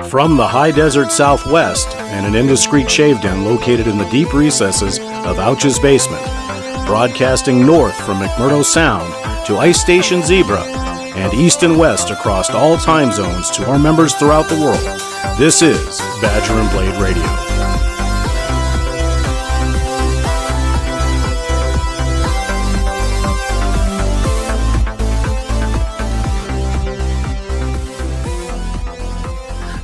From the high desert southwest and an indiscreet shave den located in the deep recesses of Ouch's basement, broadcasting north from McMurdo Sound to Ice Station Zebra and east and west across all time zones to our members throughout the world, this is Badger and Blade Radio.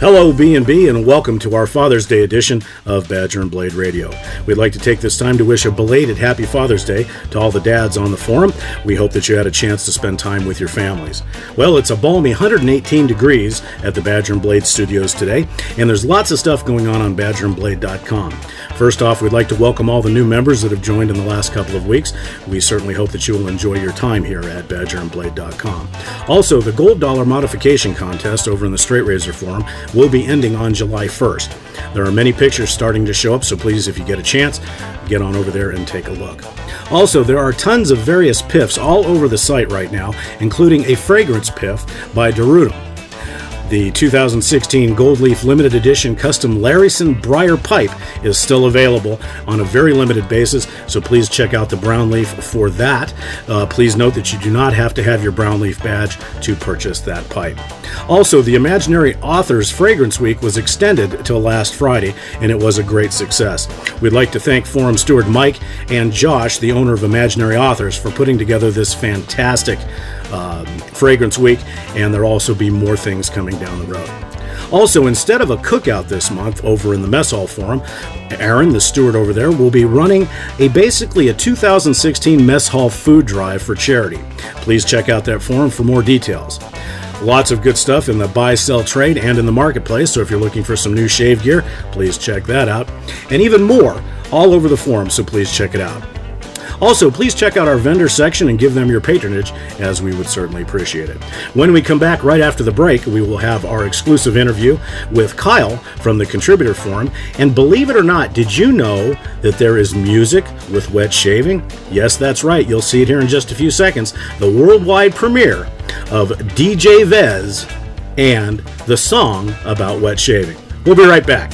Hello, B&B, and welcome to our Father's Day edition of Badger and Blade Radio. We'd like to take this time to wish a belated Happy Father's Day to all the dads on the forum. We hope that you had a chance to spend time with your families. Well, it's a balmy 118 degrees at the Badger and Blade studios today, and there's lots of stuff going on BadgerandBlade.com. First off, we'd like to welcome all the new members that have joined in the last couple of weeks. We certainly hope that you will enjoy your time here at BadgerandBlade.com. Also, the Gold Dollar Modification Contest over in the Straight Razor Forum will be ending on July 1st. There are many pictures starting to show up, so please, if you get a chance, get on over there and take a look. Also, there are tons of various piffs all over the site right now, including a fragrance piff by Darutum. The 2016 Gold Leaf Limited Edition Custom Larryson Briar Pipe is still available on a very limited basis, so please check out the Brown Leaf for that. Please note that you do not have to have your Brown Leaf badge to purchase that pipe. Also, the Imaginary Authors Fragrance Week was extended till last Friday, and it was a great success. We'd like to thank Forum Steward Mike and Josh, the owner of Imaginary Authors, for putting together this fantastic Fragrance Week, and there'll also be more things coming down the road. Also, instead of a cookout this month over in the Mess Hall Forum, Aaron, the steward over there, will be running basically a 2016 Mess Hall food drive for charity. Please check out that forum for more details. Lots of good stuff in the buy-sell trade and in the marketplace, so if you're looking for some new shave gear, please check that out. And even more all over the forum, so please check it out. Also, please check out our vendor section and give them your patronage, as we would certainly appreciate it. When we come back right after the break, we will have our exclusive interview with Kyle from the Contributor Forum. And believe it or not, did you know that there is music with wet shaving? Yes, that's right. You'll see it here in just a few seconds. The worldwide premiere of DJ Vez and the song about wet shaving. We'll be right back.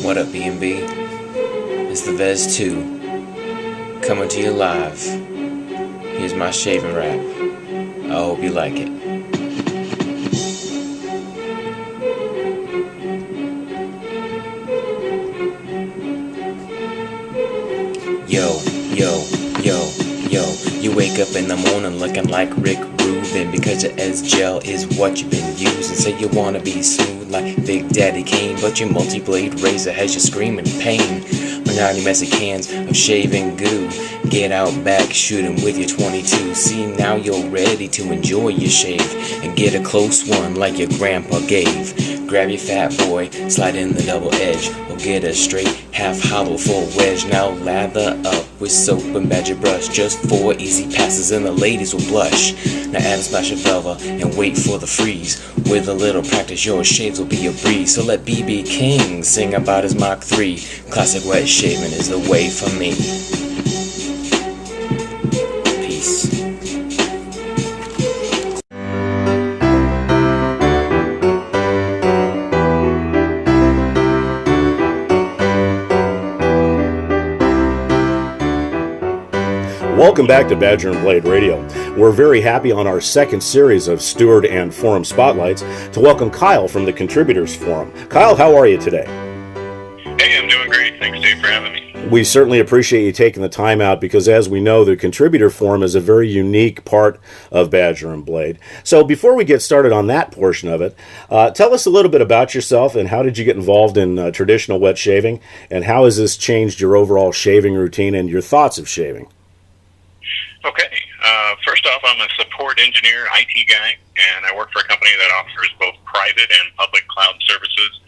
What up, B&B? It's the Vez 2, coming to you live. Here's my shaving rap. I hope you like it. Yo, yo, yo, yo. You wake up in the morning looking like Rick Rubin because your S-Gel is what you've been using. Say you wanna be smooth like Big Daddy Kane, but your multi-blade razor has you screaming pain. With 90 messy cans of shaving goo, get out back, shoot 'em with your 22. See, now you're ready to enjoy your shave and get a close one like your grandpa gave. Grab your fat boy, slide in the double edge, or get a straight half hollow full wedge. Now lather up with soap and badger brush, just 4 easy passes and the ladies will blush. Now add a splash of velvet and wait for the freeze. With a little practice, your shaves will be a breeze. So let B.B. King sing about his Mach 3. Classic wet shaving is the way for me. Peace. Welcome back to Badger and Blade Radio. We're very happy on our second series of Steward and Forum Spotlights to welcome Kyle from the Contributors Forum. Kyle, how are you today? Hey, I'm doing great. Thanks, Dave, for having me. We certainly appreciate you taking the time out because, as we know, the Contributor Forum is a very unique part of Badger and Blade. So before we get started on that portion of it, tell us a little bit about yourself and how did you get involved in traditional wet shaving, and how has this changed your overall shaving routine and your thoughts of shaving? Okay. First off, I'm a support engineer, IT guy, and I work for a company that offers both private and public cloud services,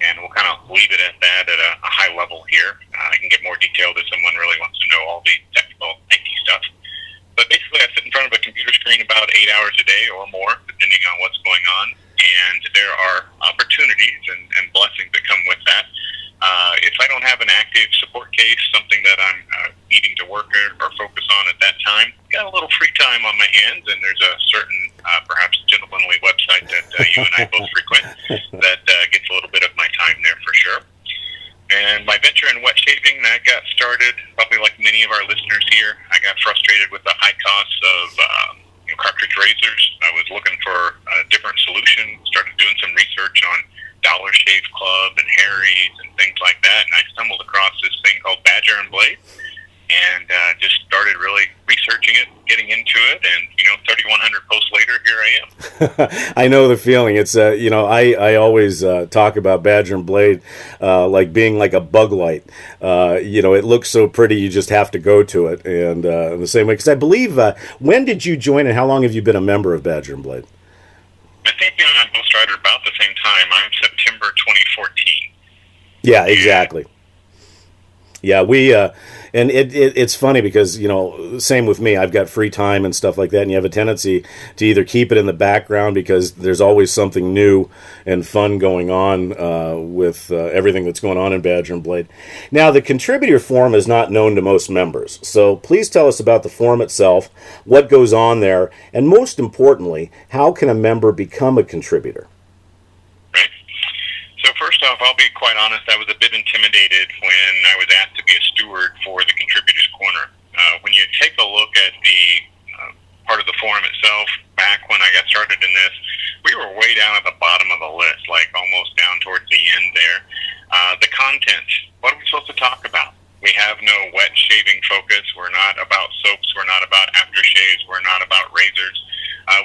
and we'll kind of leave it at that at a high level here. I can get more detailed if someone really wants to know all the technical IT stuff. But basically, I sit in front of a computer screen about 8 hours a day or more, depending on what's going on, and there are opportunities and blessings that come with that. I don't have an active support case, something that I'm needing to work or focus on at that time, got a little free time on my hands, and there's a certain, perhaps gentlemanly website that you and I both frequent that gets a little bit of my time there for sure. And my venture in wet shaving, that got started probably like many of our listeners here. I got frustrated with the high costs of cartridge razors. I was looking for a different solution, started doing some research on Dollar Shave Club and Harry's and things like that, and I stumbled across this thing called Badger and Blade, and just started really researching it, getting into it, and 3,100 posts later, here I am. I know the feeling. It's I always talk about Badger and Blade like being like a bug light. It looks so pretty, you just have to go to it, and in the same way. Because I believe, when did you join, and how long have you been a member of Badger and Blade? I think you and I both started about the same time. I'm September 2014. Yeah, exactly. Yeah, we and it's funny because same with me. I've got free time and stuff like that, and you have a tendency to either keep it in the background because there's always something new and fun going on with everything that's going on in Badger and Blade. Now, the contributor forum is not known to most members, so please tell us about the forum itself, what goes on there, and most importantly, how can a member become a contributor? So first off, I'll be quite honest, I was a bit intimidated when I was asked to be a steward for the Contributors Corner. When you take a look at the part of the forum itself, back when I got started in this, we were way down at the bottom of the list, like almost down towards the end there. The content, what are we supposed to talk about? We have no wet shaving focus. We're not about soaps. We're not about aftershaves. We're not about razors.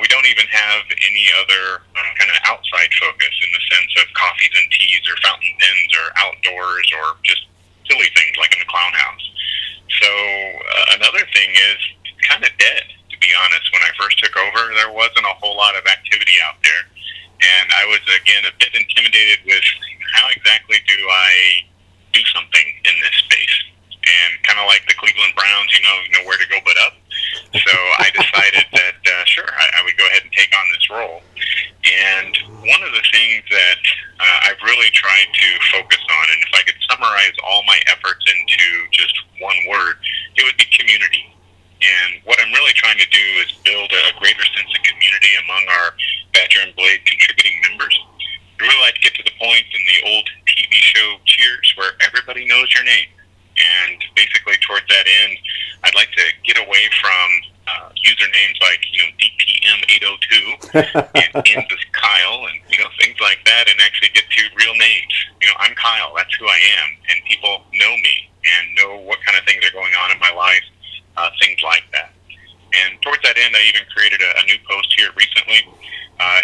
We don't even have any other kind of outside focus in the sense of coffees and teas or fountain pens or outdoors or just silly things like in the clown house. So another thing is it's kind of dead, to be honest. When I first took over, there wasn't a whole lot of activity out there. And I was, again, a bit intimidated with how exactly do I do something in this space? And kind of like the Cleveland Browns, you know where to go but up. So I decided that, sure, I would go ahead and take on this role. And one of the things that I've really tried to focus on, and if I could summarize all my efforts into just one word, it would be community. And what I'm really trying to do is build a greater sense of community among our Badger and Blade contributing members. I really like to get to the point in the old TV show Cheers where everybody knows your name. And basically towards that end, I'd like to get away from usernames like, DPM802 and ends as Kyle and, things like that, and actually get to real names. I'm Kyle, that's who I am, and people know me and know what kind of things are going on in my life, things like that. And towards that end, I even created a new post here recently.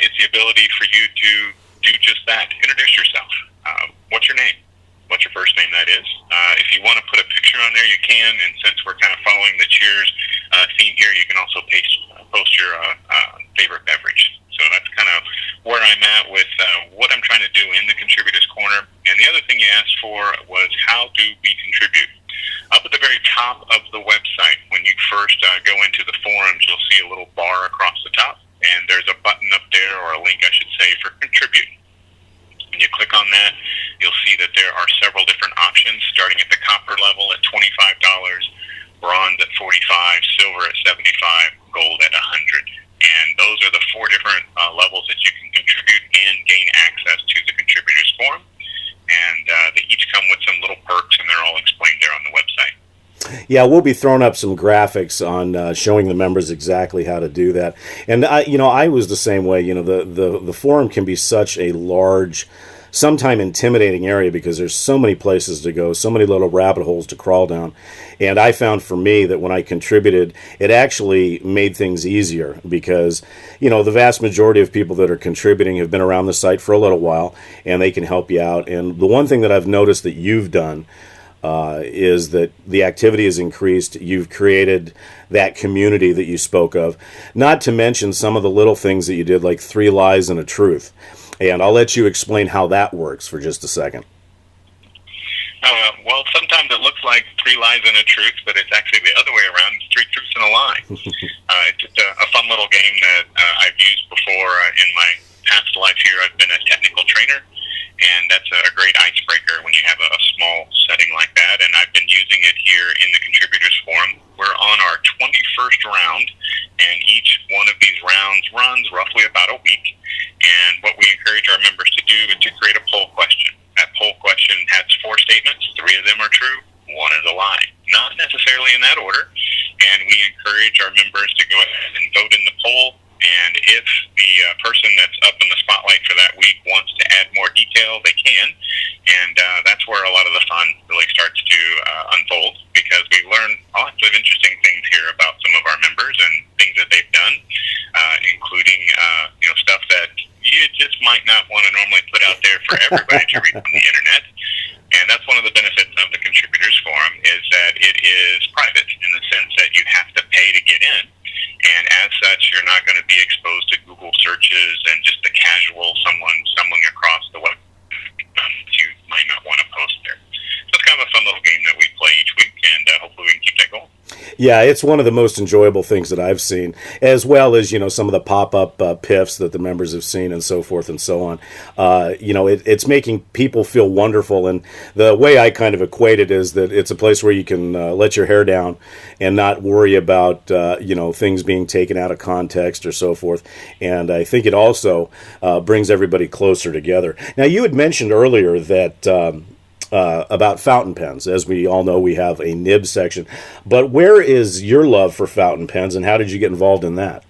It's the ability for you to do just that. Introduce yourself. What's your name? What's your first name, that is. If you want to put a picture on there, you can, and since we're kind of following the Cheers theme here, you can also post your favorite beverage. So that's kind of where I'm at with what I'm trying to do in the Contributors Corner. And the other thing you asked for was how do we contribute? Up at the very top of the website, when you first go into the forums, you'll see a little bar across the top, and there's a button up there, or a link, I should say, for contribute. When you click on that, you'll see that there are several different options, starting at the copper level at $25, bronze at $45, silver at $75, gold at $100. And those are the four different levels that you can contribute and gain access to the Contributors Forum. And they each come with some little perks, and they're all explained there on the website. Yeah, we'll be throwing up some graphics on showing the members exactly how to do that. And I was the same way. The forum can be such a large, sometimes intimidating area because there's so many places to go, so many little rabbit holes to crawl down. And I found for me that when I contributed, it actually made things easier because, the vast majority of people that are contributing have been around the site for a little while, and they can help you out. And the one thing that I've noticed that you've done is that the activity has increased. You've created that community that you spoke of, not to mention some of the little things that you did, like 3 lies and a truth. And I'll let you explain how that works for just a second. Well, sometimes it looks like 3 lies and a truth, but it's actually the other way around. It's 3 truths and a lie. It's just a fun little game that I've used before in my past life here. I've been a technical trainer, and that's a great icebreaker when you have a small set 4 statements, 3 of them are true, 1 is a lie. Not necessarily in that order, and we encourage our members to go ahead and vote in the poll, and if the person that's up in the spotlight for that week wants to add more detail, they can, and that's where a lot of the fun really starts to unfold, because we learn lots of interesting things here about some of our members and things that they've done, including stuff that you just might not want to normally put out there for everybody to read on the internet. And that's one of the benefits of the Contributors Forum, is that it is private in the sense that you have to pay to get in. And as such, you're not going to be exposed to Google searches and just the casual someone stumbling across the web you might not want to post there. So it's kind of a fun little game that we play each week, and hopefully we can keep that going. Yeah, it's one of the most enjoyable things that I've seen, as well as, some of the pop-up piffs that the members have seen and so forth and so on. It's making people feel wonderful, and the way I kind of equate it is that it's a place where you can let your hair down and not worry about, things being taken out of context or so forth. And I think it also brings everybody closer together. Now, you had mentioned earlier that about fountain pens. As we all know, we have a nib section. But where is your love for fountain pens, and how did you get involved in that?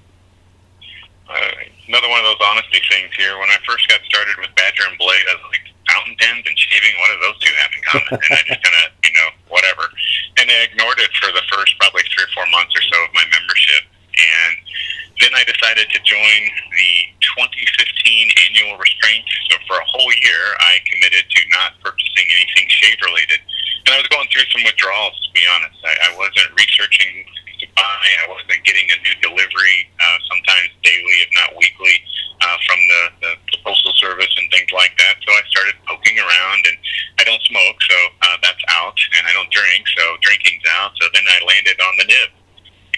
Another one of those honesty things here. When I first got started with Badger and Blade, I was like, fountain pens and shaving, what do those two have in common? And I just kind of, whatever. And I ignored it for the first probably 3 or 4 months or so of my membership. And then I decided to join the 2015 annual restraint. So for a whole year, I committed to not purchasing anything shave-related. And I was going through some withdrawals, to be honest. I wasn't researching to buy. I wasn't getting a new delivery, sometimes daily, if not weekly, from the Postal Service and things like that. So I started poking around, and I don't smoke, so that's out. And I don't drink, so drinking's out. So then I landed on the nib.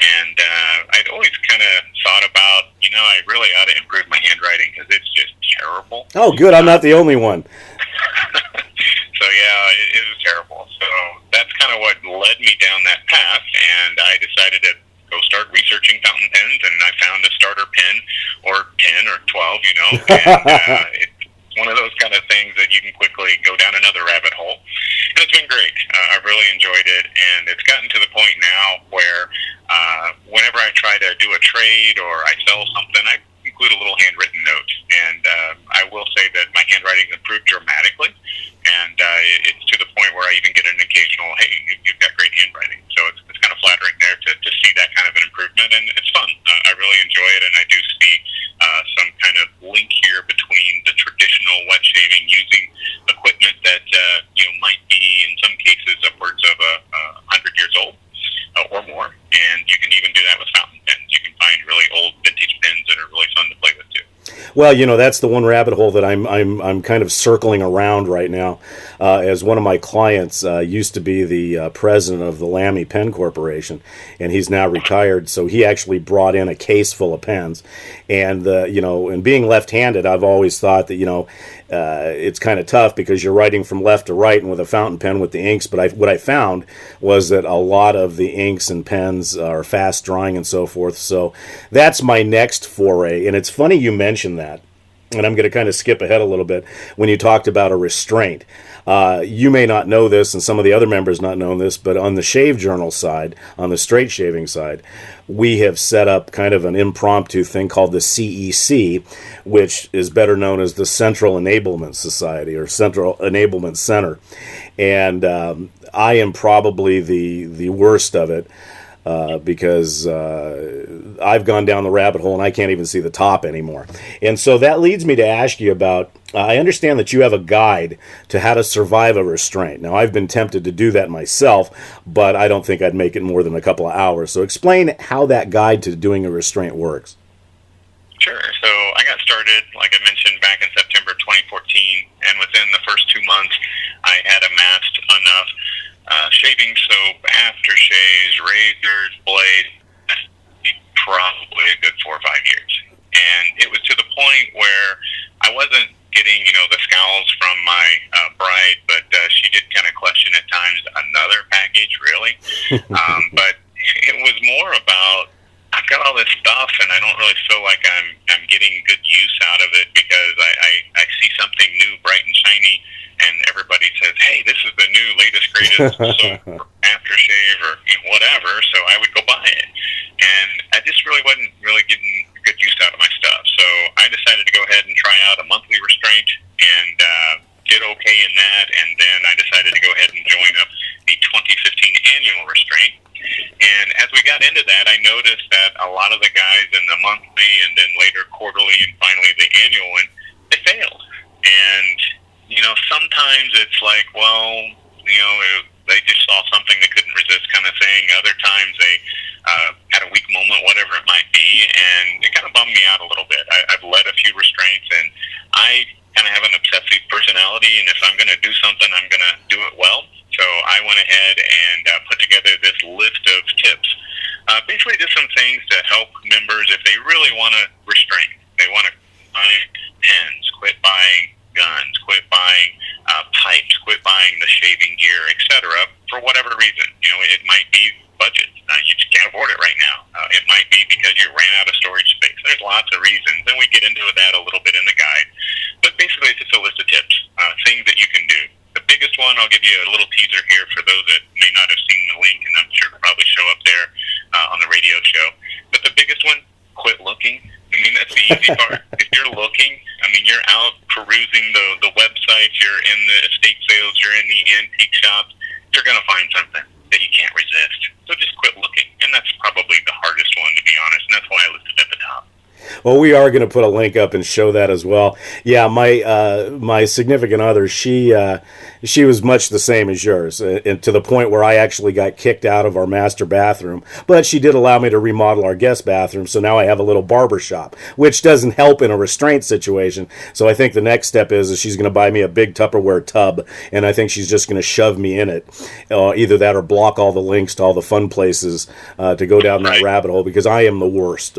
And I'd always kind of thought about, I really ought to improve my handwriting because it's just terrible. Oh, good. I'm not the only one. So, yeah, it was terrible. So that's kind of what led me down that path, and I decided to go start researching fountain pens, and I found a starter pen, or 10 or 12, and it's one of those kind of things that you can quickly go down another rabbit hole. And it's been great. I've really enjoyed it, and it's gotten to the point now where whenever I try to do a trade or I sell something, I include a little handwritten note. And I will say that my handwriting improved dramatically, and it's to the point where I even get an occasional, hey, you've got great handwriting. So it's kind of flattering there to see that kind of an improvement, and it's fun. I really enjoy it, and I do see some kind of link here between the traditional wet shaving using equipment that might be in some cases upwards of 100 years old or more, and you can even do that with fountain pens. You can find really old vintage pens that are really fun to play with too. Well, that's the one rabbit hole that I'm kind of circling around right now. As one of my clients used to be the president of the Lamy Pen Corporation, and he's now retired. So he actually brought in a case full of pens, and and being left-handed, I've always thought that it's kind of tough because you're writing from left to right and with a fountain pen with the inks. But what I found was that a lot of the inks and pens are fast drying and so forth. So that's my next foray. And it's funny you mentioned that. And I'm going to kind of skip ahead a little bit when you talked about a restraint. You may not know this, and some of the other members not know this, but on the Shave Journal side, on the straight shaving side, we have set up kind of an impromptu thing called the CEC, which is better known as the Central Enablement Society or Central Enablement Center. And I am probably the worst of it. Because I've gone down the rabbit hole and I can't even see the top anymore. And so that leads me to ask you about, I understand that you have a guide to how to survive a restraint. Now, I've been tempted to do that myself, but I don't think I'd make it more than a couple of hours. So explain how that guide to doing a restraint works. Sure. So I got started, like I mentioned, back in September 2014, and within the first 2 months, I had amassed enough shaving soap, aftershaves, razors, blades, probably a good 4 or 5 years. And it was to the point where I wasn't getting, the scowls from my bride, but she did kind of question at times another package, really. But it was more about, I've got all this stuff and I don't really feel like I'm getting good use out of it because I see something new, bright and shiny, and everybody everybody says, hey, this is the new latest, greatest soap or aftershave or whatever, so I would go buy it. And I just really wasn't really getting good use out of my stuff. So I decided to go ahead and try out a monthly restraint and did okay in that. And then I decided to go ahead and join up the 2015 annual restraint. And as we got into that, I noticed that a lot of the guys in the monthly and then later quarterly and finally the annual one, they failed. And, sometimes it's like, well, they just saw something they couldn't resist kind of thing. Other times they had a weak moment, whatever it might be, and it kind of bummed me out a little bit. I've led a few restraints, and I kind of have an obsessive personality, and if I'm going to do something, I'm going to do it well. So I went ahead and put together this list of tips. Basically just some things to help members if they really want to restrain. They want to buy pens, quit buying guns, quit buying pipes, quit buying the shaving gear, etc. for whatever reason. It might be budget. You just can't afford it right now. It might be because you ran out of storage space. There's lots of reasons, and we get into that a little bit in the guide. But basically, it's just a list of tips, things that you can do. The biggest one, I'll give you a little teaser here for those that may not have seen the link, and I'm sure it'll probably show up there on the radio show. But the biggest one, quit looking. That's the easy part. If you're looking, you're out perusing the websites, you're in the estate sales, you're in the antique shops, you're going to find something that you can't resist. So just quit looking. And that's probably the hardest one, to be honest, and that's why I listed at the top. Well, we are going to put a link up and show that as well. Yeah, my significant other, she was much the same as yours, and to the point where I actually got kicked out of our master bathroom. But she did allow me to remodel our guest bathroom, so now I have a little barber shop, which doesn't help in a restraint situation. So I think the next step is she's going to buy me a big Tupperware tub, and I think she's just going to shove me in it. Either that or block all the links to all the fun places to go down that rabbit hole, because I am the worst.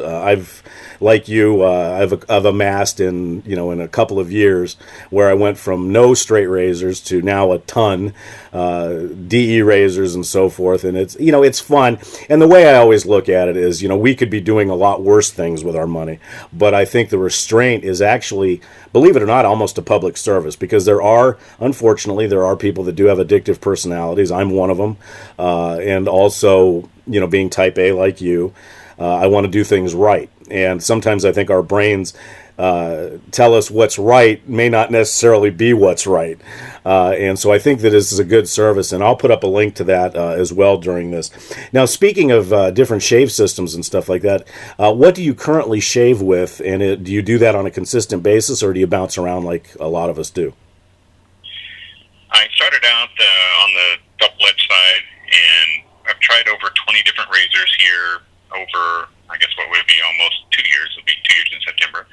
Like you, I've amassed in a couple of years where I went from no straight razors to now a ton, DE razors and so forth, and it's fun. And the way I always look at it is, we could be doing a lot worse things with our money, but I think the restraint is actually, believe it or not, almost a public service, because unfortunately, there are people that do have addictive personalities. I'm one of them, and also, being type A like you, I want to do things right. And sometimes I think our brains tell us what's right may not necessarily be what's right. And so I think that this is a good service, and I'll put up a link to that as well during this. Now, speaking of different shave systems and stuff like that, what do you currently shave with, and do you do that on a consistent basis, or do you bounce around like a lot of us do? I started out on the double-edged side, and I've tried over 20 different razors here over, I guess what would be almost 2 years. It'll be 2 years in September.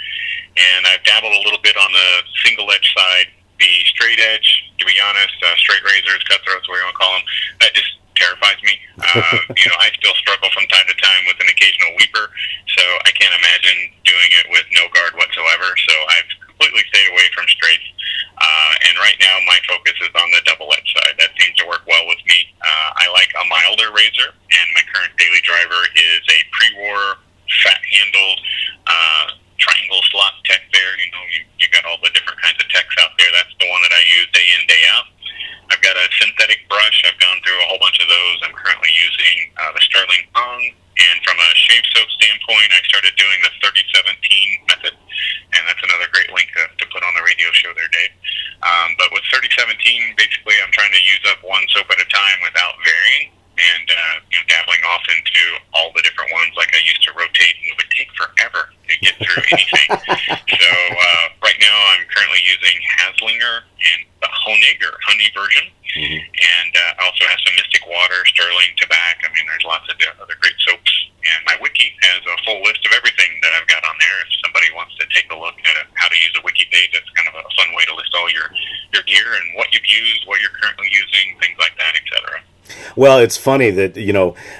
And I've dabbled a little bit on the single-edge side. The straight edge, to be honest, straight razors, cutthroats, whatever you want to call them, that just terrifies me. I still struggle from time to time with an occasional weeper, so I can't imagine doing it with no guard whatsoever. So I've completely stayed away from straights. And right now my focus is on the double-edge side. That seems to work well with me. I like a milder razor, and my current daily driver is a pre-war, fat-handled, triangle slot tech there. You got all the different kinds of techs out there. That's the one that I use day in, day out. I've got a synthetic brush. I've gone through a whole bunch of those. I'm currently using the Sterling Pong. And from a shave soap standpoint, I started doing the 3017 method. And that's another great link to put on the radio show there, Dave. But with 3017, basically I'm trying to use up one soap at a time without varying. And dabbling off into all the different ones like I used to rotate, and it would take forever to get through anything. So right now I'm currently using Haslinger and the Honegger honey version. Mm-hmm. And I also have some Mystic Water, Sterling, Tobacco. There's lots of other great soaps. And my wiki has a full list of everything that I've got on there. If somebody wants to take a look at how to use a wiki page, that's kind of a fun way to list all your gear and what you've used, what you're currently using, things like that, etc. Well, it's funny that,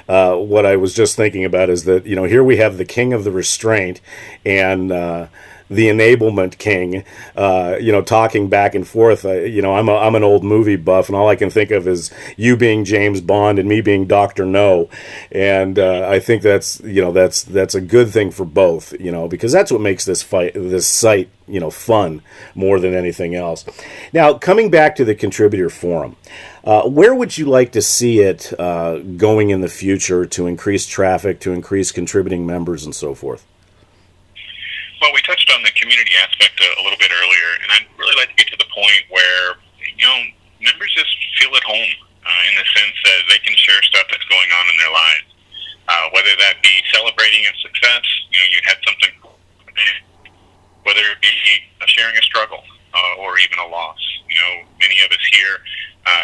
what I was just thinking about is that, here we have the king of the restraint, and the enablement king, talking back and forth. I'm an old movie buff, and all I can think of is you being James Bond and me being Dr. No, and I think that's a good thing for both, because that's what makes this site fun more than anything else. Now, coming back to the contributor forum, where would you like to see it going in the future to increase traffic, to increase contributing members, and so forth? Well, we touched on the community aspect a little bit earlier, and I'd really like to get to the point where, members just feel at home in the sense that they can share stuff that's going on in their lives, whether that be celebrating a success, you had something, whether it be sharing a struggle or even a loss. Many of us here,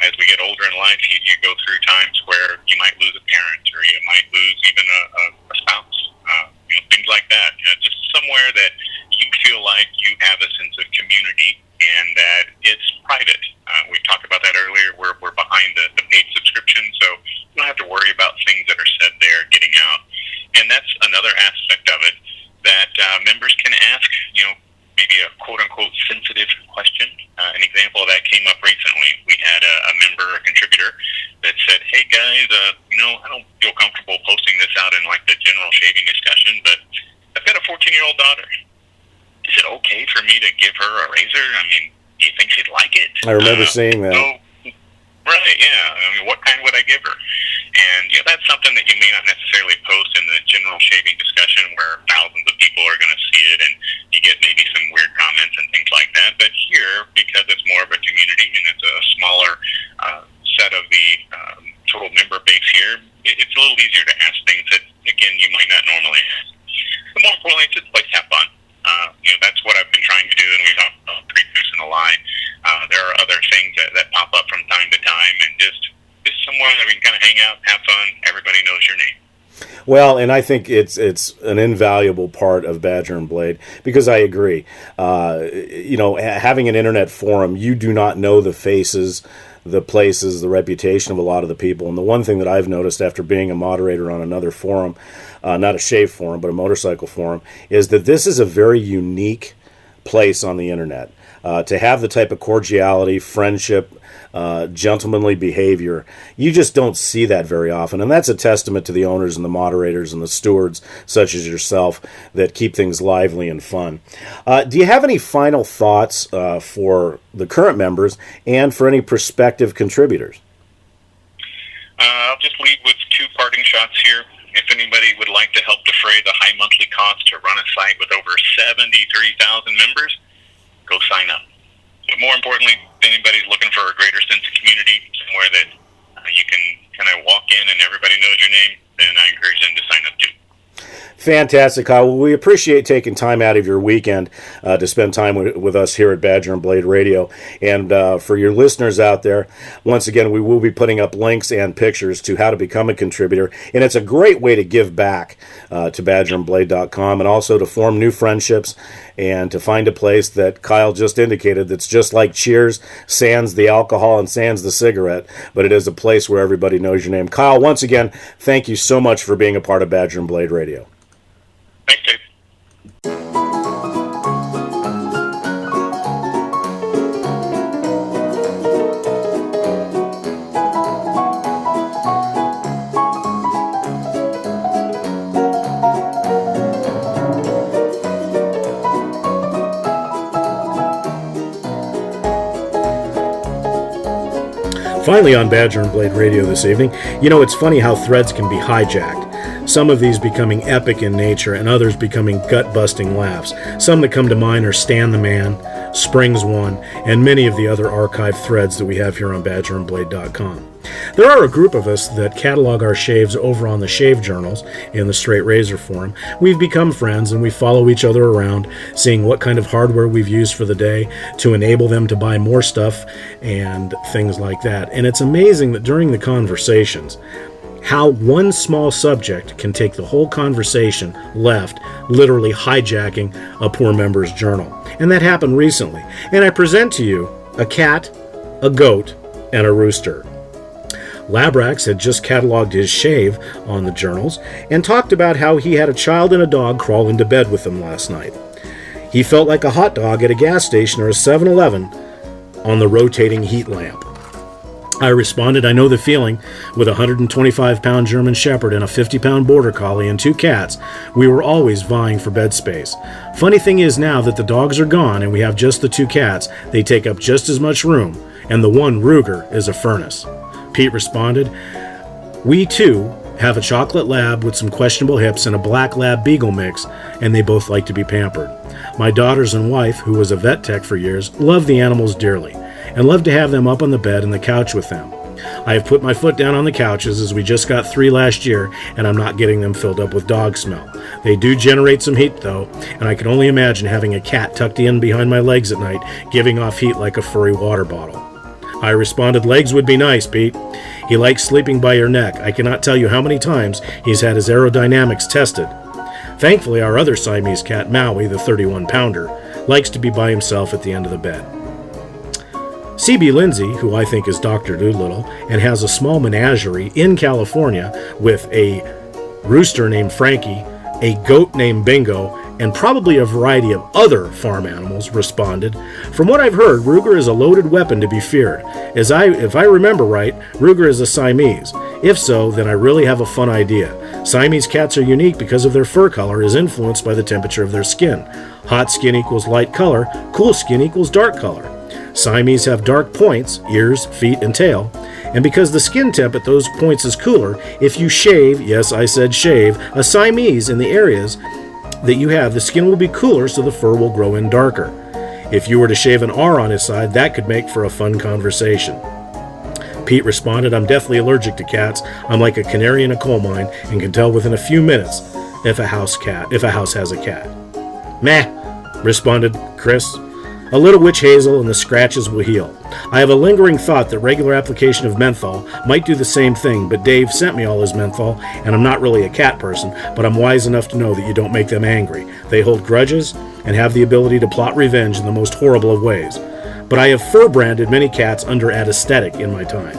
as we get older in life, you go through times where you might lose a parent or you might lose even a spouse, things like that. Just somewhere that you feel like you have a sense of community and that it's private. We talked about that earlier. We're behind the paid subscription, so you don't have to worry about things that are said there getting out. And that's another aspect of it that members can ask, maybe a quote-unquote sensitive question. An example of that came up recently. We had a member, a contributor, that said, hey guys, I don't feel comfortable posting this out in like the general shaving discussion, but I've got a 14-year-old daughter. Is it okay for me to give her a razor? I mean, do you think she'd like it? I remember seeing that. Right, yeah. What kind would I give her? And that's something that you may not necessarily post in the general shaving discussion where thousands of people are going to see it and you get maybe some weird comments and things like that. But here, because it's more of a community and it's a smaller set of the total member base here, it's a little easier to ask things that, again, you might not normally ask. But more importantly, it's just like have fun. That's what I've been trying to do, and we talked about Pre-Goose and the Lie. There are other things that pop up from time to time, and just somewhere that we can kind of hang out, have fun, everybody knows your name. Well, and I think it's an invaluable part of Badger and Blade, because I agree. Having an internet forum, you do not know the faces, the places, the reputation of a lot of the people. And the one thing that I've noticed after being a moderator on another forum, not a shave forum, but a motorcycle forum, is that this is a very unique place on the internet. To have the type of cordiality, friendship, gentlemanly behavior, you just don't see that very often. And that's a testament to the owners and the moderators and the stewards, such as yourself, that keep things lively and fun. Do you have any final thoughts for the current members and for any prospective contributors? I'll just leave with two parting shots here. If anybody would like to help defray the high monthly cost to run a site with over 73,000 members, go sign up. But more importantly, if anybody's looking for a greater sense of community, somewhere that you can kind of walk in and everybody knows your name, then I encourage them to sign up too. Fantastic, Kyle. Well, we appreciate taking time out of your weekend to spend time with us here at Badger and Blade Radio. And for your listeners out there, once again, we will be putting up links and pictures to how to become a contributor. And it's a great way to give back to badgerandblade.com and also to form new friendships and to find a place that Kyle just indicated that's just like Cheers, sans the alcohol and sans the cigarette, but it is a place where everybody knows your name. Kyle, once again, thank you so much for being a part of Badger and Blade Radio. Thanks, Dave. Finally on Badger and Blade Radio this evening, it's funny how threads can be hijacked. Some of these becoming epic in nature and others becoming gut-busting laughs. Some that come to mind are Stan the Man, Springs One, and many of the other archived threads that we have here on badgerandblade.com. There are a group of us that catalog our shaves over on the Shave Journals in the Straight Razor Forum. We've become friends and we follow each other around, seeing what kind of hardware we've used for the day to enable them to buy more stuff and things like that. And it's amazing that during the conversations, how one small subject can take the whole conversation left, literally hijacking a poor member's journal. And that happened recently. And I present to you a cat, a goat, and a rooster. Labrax had just cataloged his shave on the journals and talked about how he had a child and a dog crawl into bed with him last night. He felt like a hot dog at a gas station or a 7-Eleven on the rotating heat lamp. I responded, I know the feeling. With a 125-pound German Shepherd and a 50-pound Border Collie and 2 cats, we were always vying for bed space. Funny thing is now that the dogs are gone and we have just the 2 cats, they take up just as much room, and the one, Ruger, is a furnace. Pete responded, we too have a chocolate lab with some questionable hips and a black lab beagle mix, and they both like to be pampered. My daughters and wife, who was a vet tech for years, love the animals dearly, and love to have them up on the bed and the couch with them. I have put my foot down on the couches as we just got 3 last year, and I'm not getting them filled up with dog smell. They do generate some heat though, and I can only imagine having a cat tucked in behind my legs at night, giving off heat like a furry water bottle. I responded, legs would be nice, Pete. He likes sleeping by your neck. I cannot tell you how many times he's had his aerodynamics tested. Thankfully, our other Siamese cat, Maui, the 31-pounder, likes to be by himself at the end of the bed. C.B. Lindsay, who I think is Dr. Doolittle, and has a small menagerie in California with a rooster named Frankie, a goat named Bingo, and probably a variety of other farm animals, responded, from what I've heard, Ruger is a loaded weapon to be feared. If I remember right, Ruger is a Siamese. If so, then I really have a fun idea. Siamese cats are unique because of their fur color is influenced by the temperature of their skin. Hot skin equals light color, cool skin equals dark color. Siamese have dark points, ears, feet, and tail, and because the skin temp at those points is cooler, if you shave, yes, I said shave, a Siamese in the areas that you have, the skin will be cooler so the fur will grow in darker. If you were to shave an R on his side, that could make for a fun conversation. Pete responded, I'm deathly allergic to cats. I'm like a canary in a coal mine and can tell within a few minutes if a house has a cat. Meh, responded Chris. A little witch hazel and the scratches will heal. I have a lingering thought that regular application of menthol might do the same thing, but Dave sent me all his menthol, and I'm not really a cat person, but I'm wise enough to know that you don't make them angry. They hold grudges and have the ability to plot revenge in the most horrible of ways. But I have fur-branded many cats under anesthetic in my time.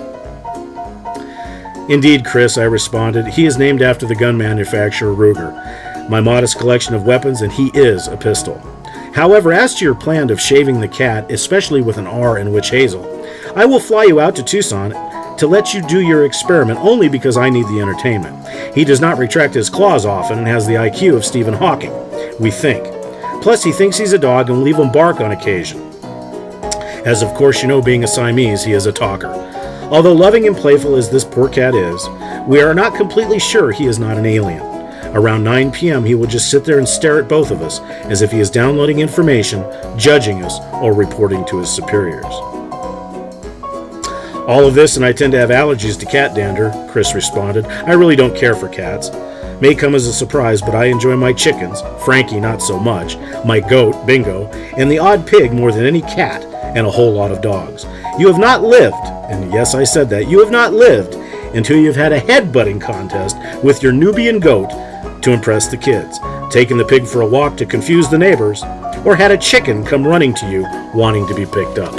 Indeed, Chris, I responded, he is named after the gun manufacturer Ruger. My modest collection of weapons, and he is a pistol. However, as to your plan of shaving the cat, especially with an R and witch hazel, I will fly you out to Tucson to let you do your experiment only because I need the entertainment. He does not retract his claws often and has the IQ of Stephen Hawking, we think. Plus, he thinks he's a dog and will leave him bark on occasion. As of course you know, being a Siamese, he is a talker. Although loving and playful as this poor cat is, we are not completely sure he is not an alien. Around 9 p.m., he will just sit there and stare at both of us as if he is downloading information, judging us, or reporting to his superiors. All of this, and I tend to have allergies to cat dander, Chris responded. I really don't care for cats. May come as a surprise, but I enjoy my chickens, Frankie not so much, my goat, Bingo, and the odd pig more than any cat, and a whole lot of dogs. You have not lived, and yes, I said that, you have not lived until you've had a head-butting contest with your Nubian goat to impress the kids, taken the pig for a walk to confuse the neighbors, or had a chicken come running to you wanting to be picked up.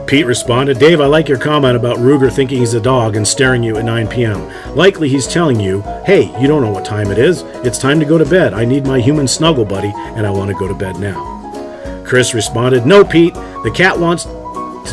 Pete responded, Dave, I like your comment about Ruger thinking he's a dog and staring you at 9 p.m. Likely he's telling you, hey, you don't know what time it is. It's time to go to bed. I need my human snuggle buddy, and I want to go to bed now. Chris responded, no, Pete, the cat wants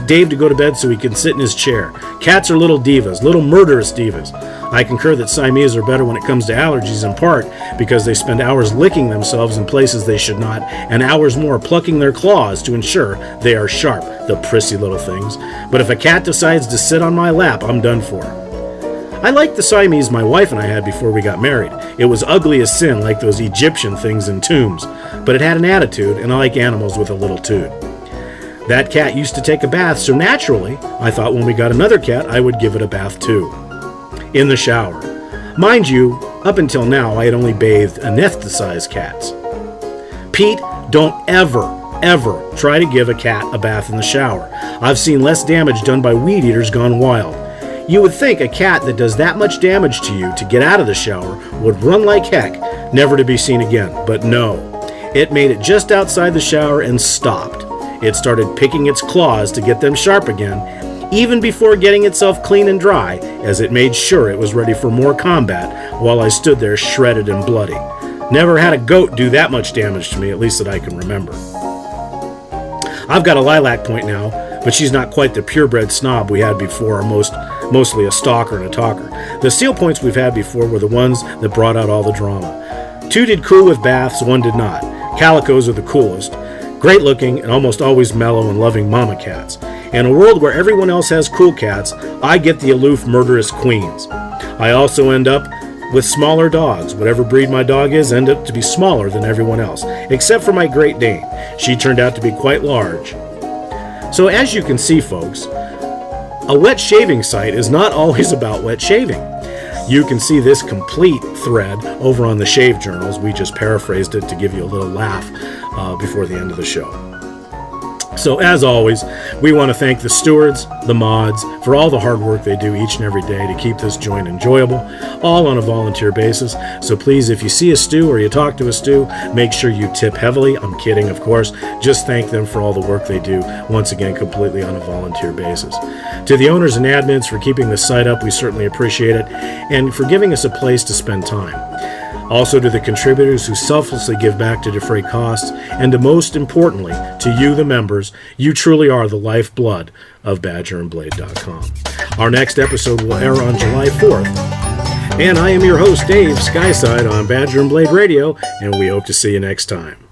Dave to go to bed so he can sit in his chair. Cats are little divas, little murderous divas. I concur that Siamese are better when it comes to allergies, in part because they spend hours licking themselves in places they should not, and hours more plucking their claws to ensure they are sharp, the prissy little things. But if a cat decides to sit on my lap, I'm done for. I liked the Siamese my wife and I had before we got married. It was ugly as sin, like those Egyptian things in tombs, but it had an attitude, and I like animals with a little toot. That cat used to take a bath, so naturally, I thought when we got another cat, I would give it a bath too. In the shower. Mind you, up until now, I had only bathed anesthetized cats. Pete, don't ever try to give a cat a bath in the shower. I've seen less damage done by weed eaters gone wild. You would think a cat that does that much damage to you to get out of the shower would run like heck, never to be seen again, but no. It made it just outside the shower and stopped. It started picking its claws to get them sharp again, even before getting itself clean and dry, as it made sure it was ready for more combat while I stood there shredded and bloody. Never had a goat do that much damage to me, at least that I can remember. I've got a lilac point now, but she's not quite the purebred snob we had before, mostly a stalker and a talker. The steel points we've had before were the ones that brought out all the drama. 2 did cool with baths, 1 did not. Calicos are the coolest, great looking and almost always mellow and loving mama cats. In a world where everyone else has cool cats, I get the aloof murderous queens. I also end up with smaller dogs. Whatever breed my dog is, end up to be smaller than everyone else, except for my Great Dane. She turned out to be quite large. So as you can see, folks, a wet shaving site is not always about wet shaving. You can see this complete thread over on the Shave Journals. We just paraphrased it to give you a little laugh before the end of the show. So as always, we want to thank the stewards, the mods, for all the hard work they do each and every day to keep this joint enjoyable, all on a volunteer basis. So please, if you see a stew or you talk to a stew, make sure you tip heavily. I'm kidding, of course. Just thank them for all the work they do, once again, completely on a volunteer basis. To the owners and admins for keeping the site up, we certainly appreciate it, and for giving us a place to spend time. Also to the contributors who selflessly give back to defray costs, and to most importantly, to you, the members, you truly are the lifeblood of BadgerandBlade.com. Our next episode will air on July 4th, and I am your host, Dave Skyside, on Badger and Blade Radio, and we hope to see you next time.